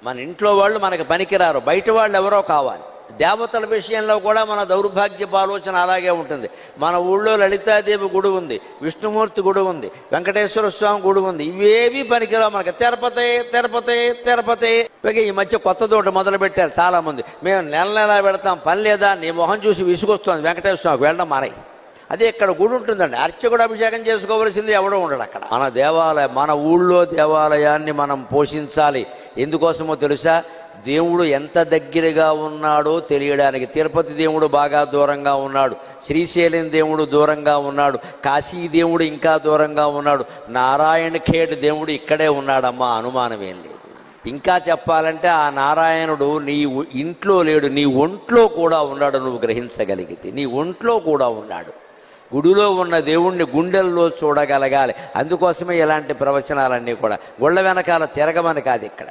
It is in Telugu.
మన ఇంట్లో వాళ్ళు మనకి పనికిరారు, బయట వాళ్ళు ఎవరో కావాలి. దేవతల విషయంలో కూడా మన దౌర్భాగ్యపు ఆలోచన అలాగే ఉంటుంది. మన ఊళ్ళో లలితాదేవి గుడి ఉంది, విష్ణుమూర్తి గుడి ఉంది, వెంకటేశ్వర స్వామి గుడి ఉంది. ఇవేవి పనికిరావు మనకి. తిరుపతి తిరుపతి తిరుపతి. ఈ మధ్య కొత్త తోట మొదలు పెట్టారు చాలా మంది. మేము నెల నెలా పెడతాం, పని లేదా, నీ మొహం చూసి విసుగొస్తుంది వెంకటేశ్వర స్వామికి వెళ్ళడం మారాయి. అదే ఇక్కడ గుడి ఉంటుందండి, అర్చకుడు అభిషేకం చేసుకోవలసింది ఎవడో ఉండడు అక్కడ. మన దేవాలయం, మన ఊళ్ళో దేవాలయాన్ని మనం పోషించాలి. ఎందుకోసమో తెలుసా? దేవుడు ఎంత దగ్గరగా ఉన్నాడో తెలియడానికి. తిరుపతి దేవుడు బాగా దూరంగా ఉన్నాడు, శ్రీశైలం దేవుడు దూరంగా ఉన్నాడు, కాశీ దేవుడు ఇంకా దూరంగా ఉన్నాడు, నారాయణ ఖేడ్ దేవుడు ఇక్కడే ఉన్నాడమ్మా, అనుమానం ఏం లేదు. ఇంకా చెప్పాలంటే ఆ నారాయణుడు నీ ఇంట్లో లేడు, నీ ఒంట్లో కూడా ఉన్నాడు. నువ్వు గ్రహించగలిగితే నీ ఒంట్లో కూడా ఉన్నాడు. గుడిలో ఉన్న దేవుణ్ణి గుండెల్లో చూడగలగాలి. అందుకోసమే ఇలాంటి ప్రవచనాలన్నీ కూడా. గుళ్ళ వెనకాల తిరగమని కాదు ఇక్కడ.